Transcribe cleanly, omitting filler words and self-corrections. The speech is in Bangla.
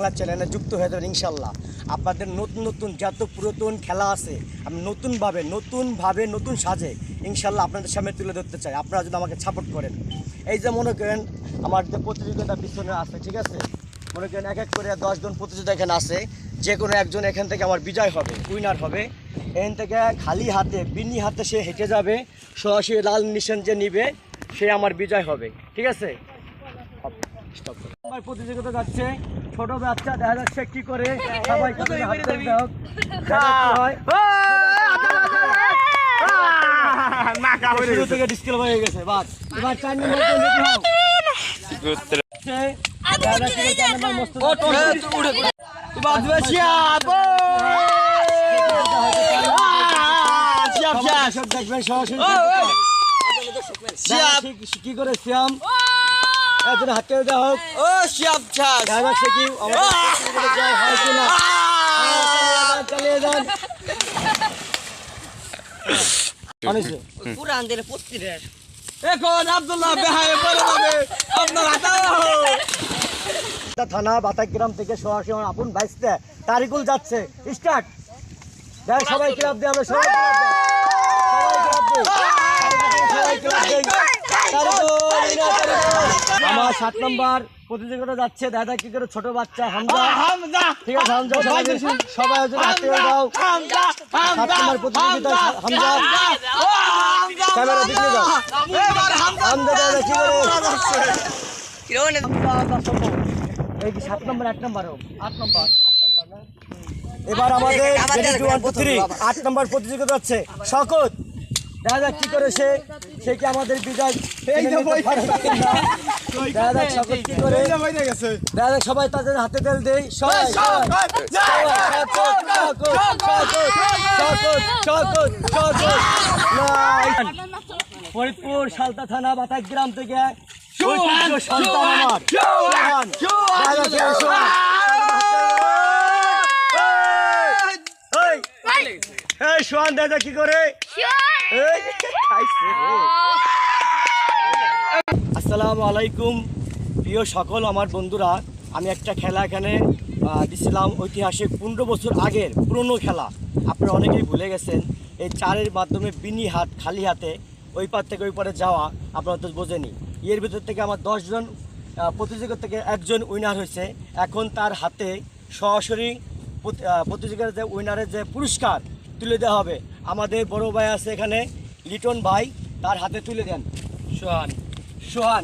বাংলা চ্যানেলে যুক্ত হয়ে যাবেন ইনশাল্লাহ। আপনাদের নতুন নতুন যত পুরাতন খেলা আছে আমি নতুনভাবে নতুন সাজে ইনশাল্লাহ আপনাদের সামনে তুলে ধরতে চাই, আপনারা যদি আমাকে সাপোর্ট করেন। এই যে মনে করেন আমার যে প্রতিযোগিতা পিছনে আছে, ঠিক আছে, মনে করেন এক এক করে 10 জন প্রতিযোগিতা এখানে আছে, যে কোনো একজন এখান থেকে আমার বিজয় হবে, উইনার হবে। এখান থেকে খালি হাতে বিনি হাতে সে হেঁটে যাবে, সরাসরি লাল নিশান যে নিবে সে আমার বিজয় হবে, ঠিক আছে। আমার প্রতিযোগিতা যাচ্ছে ছোট বাচ্চা, দেখা যাচ্ছে কি করে সবাই শুরু থেকে ডিসকাল হয়ে গেছে। বাস এবার 4 নম্বর দেখবেন সরাসরি কি করে শ্যাম একজন হাত করে দেওয়া হোক। ও শ্যাম সে কি হয় কিনা চালিয়ে যান। থানা বাতাগ্রাম থেকে সরাসরি আমার আপন ভাইস্তে তারিকুল যাচ্ছে। স্টার্ট সবাই ক্লাব দিয়ে আমরা সবাই আমার 7 নম্বর প্রতিযোগিতা যাচ্ছে, দাদা কি করে ছোট বাচ্চা হামজা, ঠিক আছে হামজা সবাই হাতে দাও। 7 নম্বর প্রতিযোগিতা হামজা, ক্যামেরা দিকে দাও। হামজা দাদা কি করে এই 7 নম্বর 8 নম্বর 8 নম্বর না। এবার আমাদের 8 নম্বর প্রতিযোগিতা যাচ্ছে শকত, দাদা কি করে সে কি আমাদের বিজয় দাদা শকত কি করে দাদা সবাই তাদের হাতে তেল দেই সবাই ফরিদপুর সালতা থানা বাতাগ্রাম থেকে সন্তান আমার সোহান দাদা কি করে। আসসালামু আলাইকুম প্রিয় সকল আমার বন্ধুরা, আমি একটা খেলা এখানে দিছিলাম ঐতিহাসিক 15 বছর আগের পুরনো খেলা, আপনারা অনেকেই ভুলে গেছেন। এই চারের মাধ্যমে বিনি হাত খালি হাতে ওই পার থেকে ওই পারে যাওয়া আপনারা তো বোঝেনি। এর ভিতর থেকে আমার 10 জন প্রতিযোগিতা থেকে একজন উইনার হয়েছে। এখন তার হাতে সরাসরি প্রতিযোগিতার যে উইনারের যে পুরস্কার তুলে দেওয়া হবে। আমাদের বড় ভাই আছে এখানে লিটন ভাই, তার হাতে তুলে দেন। সোহান